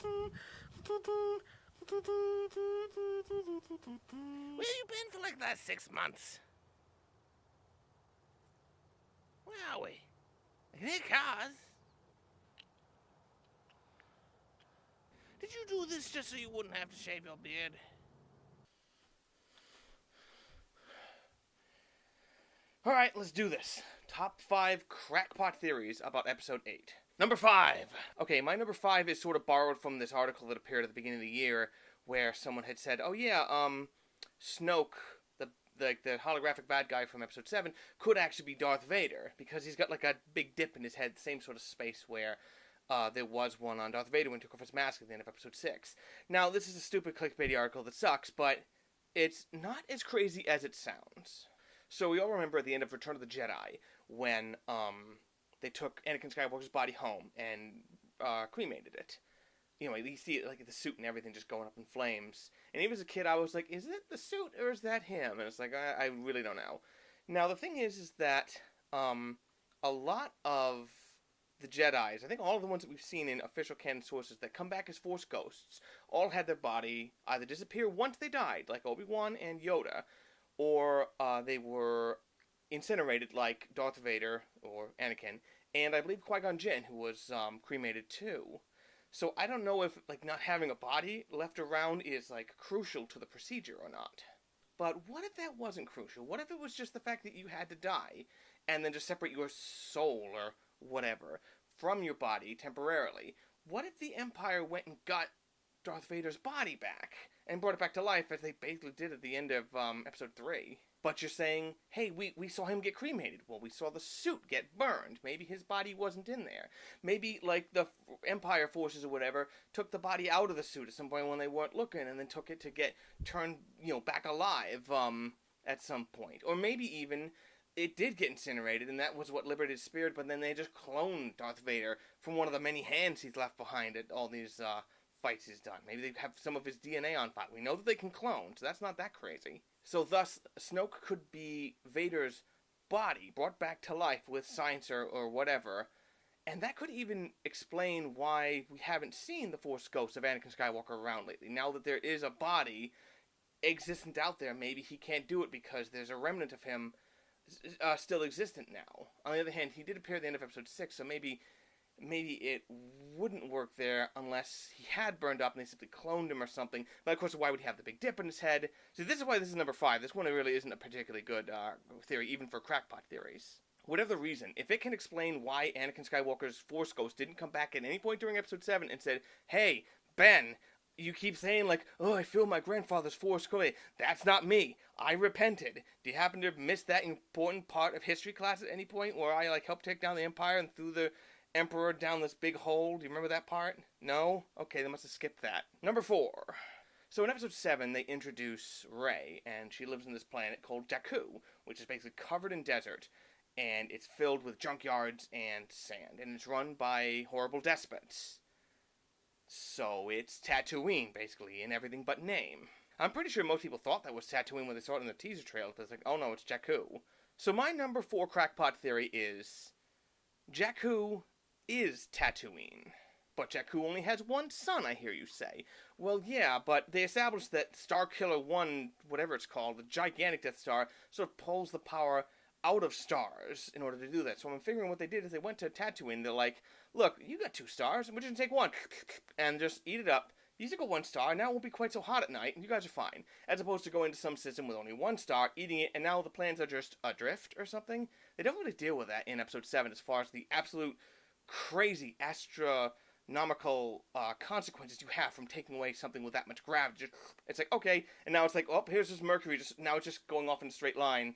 Where you been for like the last 6 months? Where are we? I can hear cars. Did you do this just so you wouldn't have to shave your beard? Alright, let's do this. Top 5 crackpot theories about episode 8. Number 5. Okay, my number 5 is sort of borrowed from this article that appeared at the beginning of the year where someone had said, oh yeah, Snoke, the holographic bad guy from episode 7, could actually be Darth Vader because he's got like a big dip in his head, the same sort of space where there was one on Darth Vader when he took off his mask at the end of episode 6. Now, this is a stupid clickbaity article that sucks, but it's not as crazy as it sounds. So we all remember at the end of Return of the Jedi when they took Anakin Skywalker's body home and cremated it. You know, you see it, like the suit and everything just going up in flames. And even as a kid, I was like, is it the suit or is that him? And it's like, I really don't know. Now, the thing is that a lot of the Jedis, I think all of the ones that we've seen in official canon sources that come back as Force ghosts, all had their body either disappear once they died, like ObiWan and Yoda, or they were incinerated like Darth Vader or Anakin, and I believe Qui-Gon Jinn, who was cremated too. So I don't know if like not having a body left around is like crucial to the procedure or not. But what if that wasn't crucial? What if it was just the fact that you had to die and then just separate your soul or whatever from your body temporarily? What if the Empire went and got Darth Vader's body back and brought it back to life as they basically did at the end of episode 3? But you're saying, hey, we saw him get cremated. Well, we saw the suit get burned. Maybe his body wasn't in there. Maybe, like, the Empire forces or whatever took the body out of the suit at some point when they weren't looking and then took it to get turned, back alive at some point. Or maybe even it did get incinerated and that was what liberated his spirit, but then they just cloned Darth Vader from one of the many hands he's left behind at all these fights he's done. Maybe they have some of his DNA on file. We know that they can clone, so that's not that crazy. So thus, Snoke could be Vader's body brought back to life with science or whatever, and that could even explain why we haven't seen the Force ghosts of Anakin Skywalker around lately. Now that there is a body existent out there, maybe he can't do it because there's a remnant of him still existent now. On the other hand, he did appear at the end of episode 6, so maybe it wouldn't work there unless he had burned up and they simply cloned him or something. But of course, why would he have the big dip in his head? So this is why this is number 5. This one really isn't a particularly good theory, even for crackpot theories. Whatever the reason, if it can explain why Anakin Skywalker's Force Ghost didn't come back at any point during episode 7 and said, hey, Ben, you keep saying, like, oh, I feel my grandfather's Force Ghost. That's not me. I repented. Do you happen to have missed that important part of history class at any point where I, like, helped take down the Empire and threw the Emperor down this big hole? Do you remember that part? No? Okay, they must have skipped that. Number 4. So in episode 7, they introduce Rey, and she lives on this planet called Jakku, which is basically covered in desert, and it's filled with junkyards and sand, and it's run by horrible despots. So it's Tatooine, basically, in everything but name. I'm pretty sure most people thought that was Tatooine when they saw it in the teaser trailer, but it's like, oh no, it's Jakku. So my number 4 crackpot theory is Jakku is Tatooine. But Jakku only has one son, I hear you say. Well, yeah, but they established that Starkiller 1, whatever it's called, the gigantic Death Star, sort of pulls the power out of stars in order to do that. So I'm figuring what they did is they went to Tatooine. They're like, look, you got 2 stars, we're just going to take 1, and just eat it up. You took a 1 star, now it won't be quite so hot at night, and you guys are fine. As opposed to going to some system with only 1 star, eating it, and now the planets are just adrift or something. They don't really deal with that in episode 7 as far as the absolute crazy astronomical consequences you have from taking away something with that much gravity. It's like, okay, and now it's like, oh, here's this Mercury, now it's just going off in a straight line,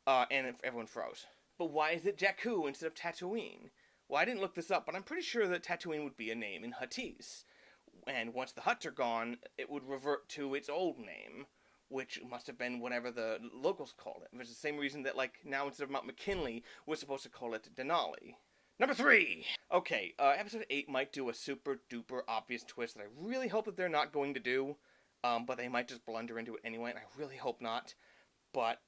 and everyone froze. But why is it Jakku instead of Tatooine? Well, I didn't look this up, but I'm pretty sure that Tatooine would be a name in Huttese. And once the Hutts are gone, it would revert to its old name, which must have been whatever the locals called it. It's the same reason that, like, now instead of Mount McKinley, we're supposed to call it Denali. Number 3! Okay, episode 8 might do a super duper obvious twist that I really hope that they're not going to do, but they might just blunder into it anyway, and I really hope not. But,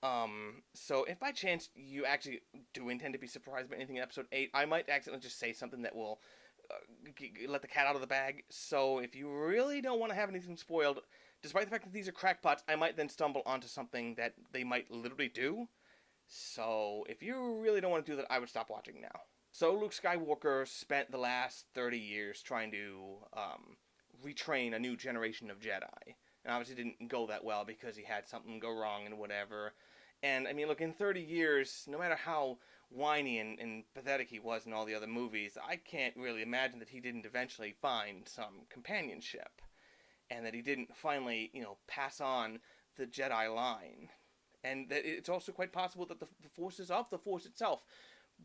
so if by chance you actually do intend to be surprised by anything in episode 8, I might accidentally just say something that will let the cat out of the bag. So if you really don't want to have anything spoiled, despite the fact that these are crackpots, I might then stumble onto something that they might literally do. So if you really don't want to do that, I would stop watching now. So Luke Skywalker spent the last 30 years trying to retrain a new generation of Jedi. And obviously didn't go that well because he had something go wrong and whatever. And, I mean, look, in 30 years, no matter how whiny and pathetic he was in all the other movies, I can't really imagine that he didn't eventually find some companionship. And that he didn't finally, pass on the Jedi line. And that it's also quite possible that the forces of the Force itself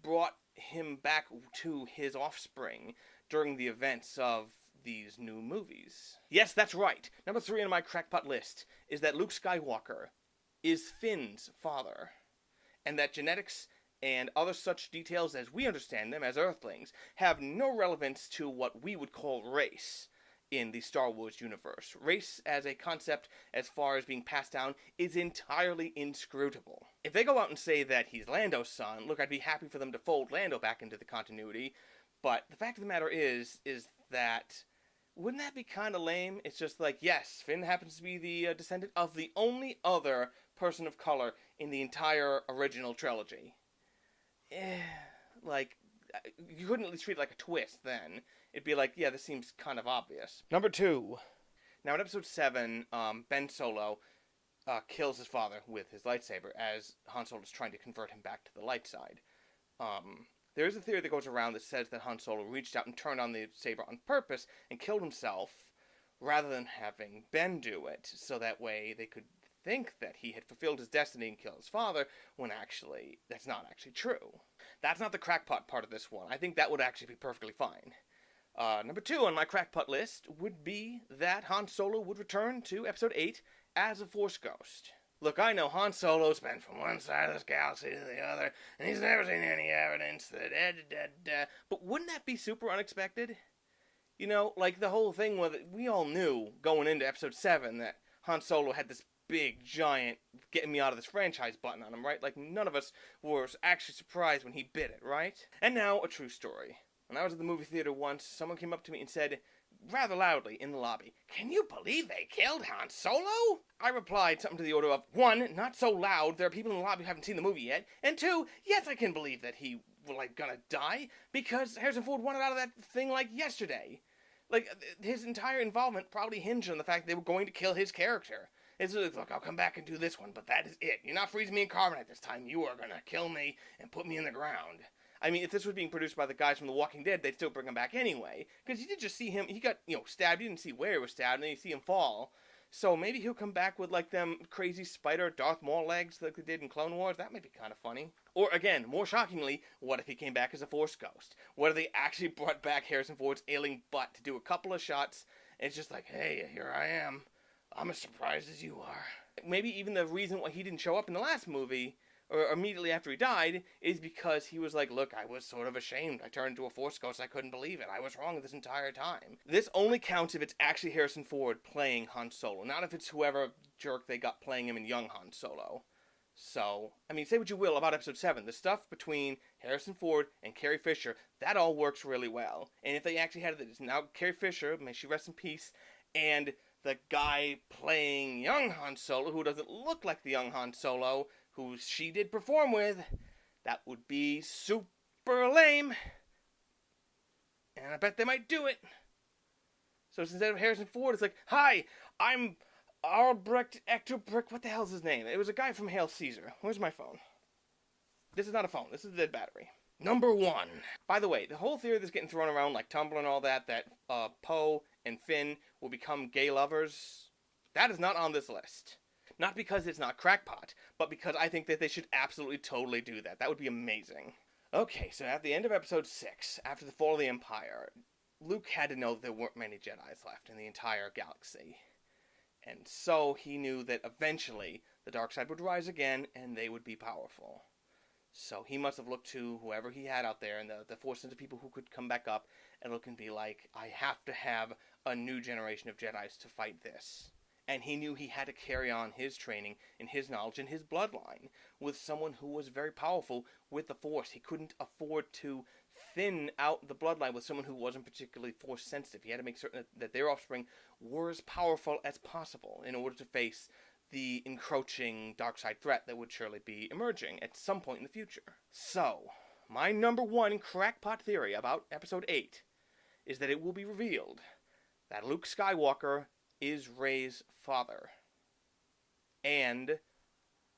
brought him back to his offspring during the events of these new movies. Yes, that's right. Number 3 on my crackpot list is that Luke Skywalker is Finn's father, and that genetics and other such details as we understand them as Earthlings have no relevance to what we would call race in the Star Wars universe. Race as a concept, as far as being passed down, is entirely inscrutable. If they go out and say that he's Lando's son, look, I'd be happy for them to fold Lando back into the continuity, but the fact of the matter is that wouldn't that be kind of lame? It's just like, yes, Finn happens to be the descendant of the only other person of color in the entire original trilogy. You couldn't at least treat it like a twist then. It'd be like, yeah, this seems kind of obvious. Number 2. Now in episode 7, Ben Solo kills his father with his lightsaber as Han Solo is trying to convert him back to the light side. There is a theory that goes around that says that Han Solo reached out and turned on the saber on purpose and killed himself rather than having Ben do it, so that way they could think that he had fulfilled his destiny and killed his father, when actually, that's not actually true. That's not the crackpot part of this one. I think that would actually be perfectly fine. Number 2 on my crackpot list would be that Han Solo would return to episode 8 as a Force ghost. Look, I know Han Solo's been from one side of this galaxy to the other, and he's never seen any evidence that but wouldn't that be super unexpected? Like the whole thing with it, we all knew going into episode 7 that Han Solo had this big, giant, getting me out of this franchise button on him, right? Like, none of us were actually surprised when he bit it, right? And now, a true story. When I was at the movie theater once, someone came up to me and said, rather loudly in the lobby, "Can you believe they killed Han Solo?" I replied something to the order of, 1, not so loud, there are people in the lobby who haven't seen the movie yet, and 2, yes, I can believe that he, gonna die, because Harrison Ford wanted out of that thing, yesterday. His entire involvement probably hinged on the fact they were going to kill his character. It's like, look, I'll come back and do this one, but that is it. You're not freezing me in carbonite this time. You are gonna kill me and put me in the ground. I mean, if this was being produced by the guys from The Walking Dead, they'd still bring him back anyway. Because you did just see him, he got, stabbed. You didn't see where he was stabbed, and then you see him fall. So maybe he'll come back with, them crazy spider Darth Maul legs like they did in Clone Wars. That might be kind of funny. Or, again, more shockingly, what if he came back as a Force ghost? What if they actually brought back Harrison Ford's ailing butt to do a couple of shots, and it's just like, hey, here I am. I'm as surprised as you are. Maybe even the reason why he didn't show up in the last movie, or immediately after he died, is because he was like, look, I was sort of ashamed. I turned into a Force ghost. I couldn't believe it. I was wrong this entire time. This only counts if it's actually Harrison Ford playing Han Solo, not if it's whoever jerk they got playing him in young Han Solo. So, I mean, say what you will about episode 7. The stuff between Harrison Ford and Carrie Fisher, that all works really well. And if they actually had it, it's now Carrie Fisher, may she rest in peace, and the guy playing young Han Solo, who doesn't look like the young Han Solo, who she did perform with, that would be super lame. And I bet they might do it. So instead of Harrison Ford, it's like, hi, I'm Albrecht Ectobrick. What the hell's his name? It was a guy from Hail Caesar. Where's my phone? This is not a phone. This is a dead battery. Number 1. By the way, the whole theory that's getting thrown around, like Tumblr and all that Poe and Finn will become gay lovers, that is not on this list. Not because it's not crackpot, but because I think that they should absolutely totally do that. That would be amazing. Okay, so at the end of episode 6, after the fall of the Empire, Luke had to know that there weren't many Jedis left in the entire galaxy. And so he knew that eventually the dark side would rise again and they would be powerful. So he must have looked to whoever he had out there and the Force of people who could come back up and look and be like, I have to have a new generation of Jedis to fight this. And he knew he had to carry on his training and his knowledge and his bloodline with someone who was very powerful with the Force. He couldn't afford to thin out the bloodline with someone who wasn't particularly force sensitive. He had to make certain that their offspring were as powerful as possible in order to face the encroaching dark side threat that would surely be emerging at some point in the future. So, my number one crackpot theory about Episode 8 is that it will be revealed that Luke Skywalker is Rey's father, and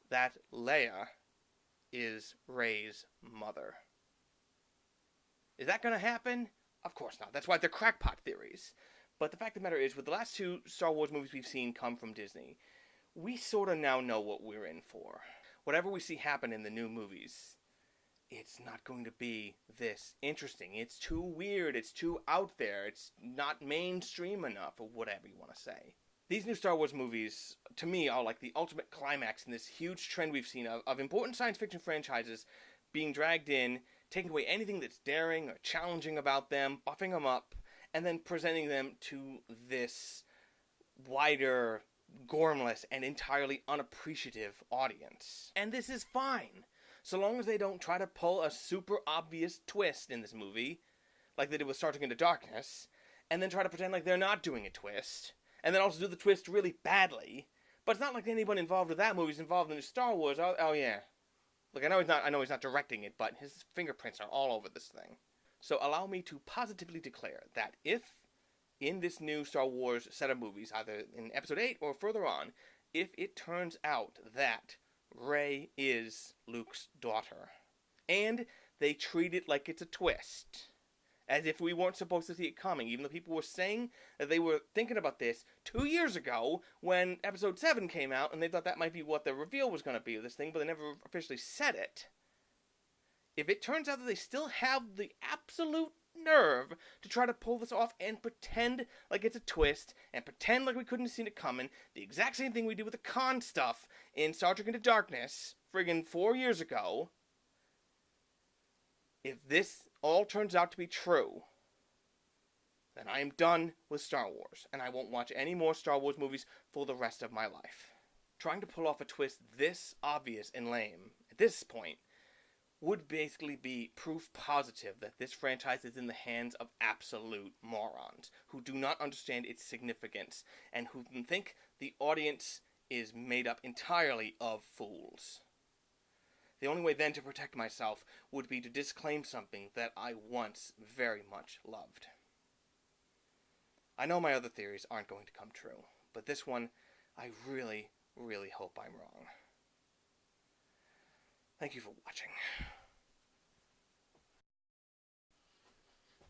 that Leia is Rey's mother. Is that going to happen? Of course not. That's why they're crackpot theories. But the fact of the matter is, with the last two Star Wars movies we've seen come from Disney, we sort of now know what we're in for. Whatever we see happen in the new movies, it's not going to be this interesting. It's too weird. It's too out there. It's not mainstream enough, or whatever you want to say. These new Star Wars movies, to me, are like the ultimate climax in this huge trend we've seen of important science fiction franchises being dragged in, taking away anything that's daring or challenging about them, buffing them up, and then presenting them to this wider, gormless, and entirely unappreciative audience. And this is fine, so long as they don't try to pull a super obvious twist in this movie, like they did with Starting Into Darkness, and then try to pretend like they're not doing a twist, and then also do the twist really badly. But it's not like anyone involved with that movie is involved in Star Wars. Oh yeah. Look, I know he's not directing it, but his fingerprints are all over this thing. So allow me to positively declare that if, in this new Star Wars set of movies, either in Episode 8 or further on, if it turns out that Rey is Luke's daughter, and they treat it like it's a twist, as if we weren't supposed to see it coming, even though people were saying that they were thinking about this 2 years ago when Episode 7 came out, and they thought that might be what the reveal was going to be of this thing, but they never officially said it. If it turns out that they still have the absolute nerve to try to pull this off and pretend like it's a twist, and pretend like we couldn't have seen it coming, the exact same thing we did with the Khan stuff in Star Trek Into Darkness, friggin' 4 years ago, if this all turns out to be true, then I am done with Star Wars, and I won't watch any more Star Wars movies for the rest of my life. Trying to pull off a twist this obvious and lame, at this point, would basically be proof positive that this franchise is in the hands of absolute morons, who do not understand its significance, and who think the audience is made up entirely of fools. The only way then to protect myself would be to disclaim something that I once very much loved. I know my other theories aren't going to come true, but this one, I really, really hope I'm wrong. Thank you for watching.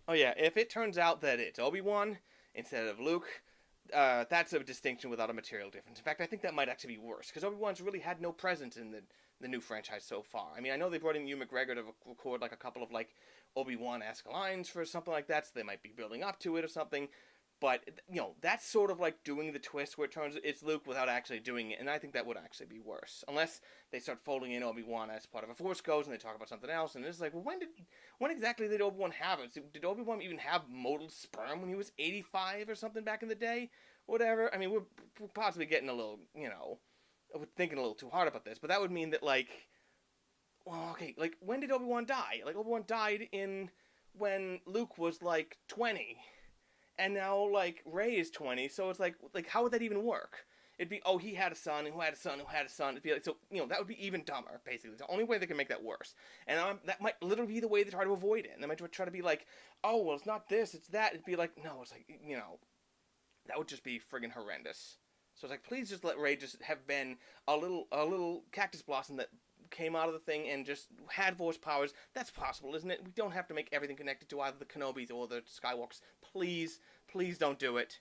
Oh yeah, if it turns out that it's ObiWan instead of Luke, that's a distinction without a material difference. In fact, I think that might actually be worse, because Obi-Wan's really had no presence in the new franchise so far. I mean, I know they brought in Ewan McGregor to record like a couple of like Obi-Wan-esque lines for something like that, so they might be building up to it or something. But, you know, that's sort of like doing the twist where it turns it's Luke without actually doing it, and I think that would actually be worse. Unless they start folding in Obi-Wan as part of a Force Ghost, and they talk about something else, and it's like, well, when exactly did Obi-Wan have it? Did Obi-Wan even have motile sperm when he was 85 or something back in the day? Whatever. I mean, we're possibly getting a little, you know, we're thinking a little too hard about this, but that would mean that, like, well, okay, like, when did Obi-Wan die? Like, Obi-Wan died when Luke was, like, 20. And now, like, Rey is 20, so it's like, how would that even work? It'd be, oh, he had a son, who had a son, who had a son. It'd be like, so, you know, that would be even dumber, basically. It's the only way they can make that worse. And that might literally be the way they try to avoid it. And they might try to be like, oh, well, it's not this, it's that. It'd be like, no, it's like, you know, that would just be friggin' horrendous. So it's like, please just let Rey just have been a little cactus blossom that came out of the thing and just had Force powers. That's possible, isn't it? We don't have to make everything connected to either the Kenobis or the Skywalkers. Please, please don't do it.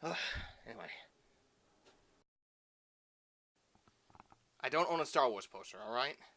Anyway. I don't own a Star Wars poster, alright?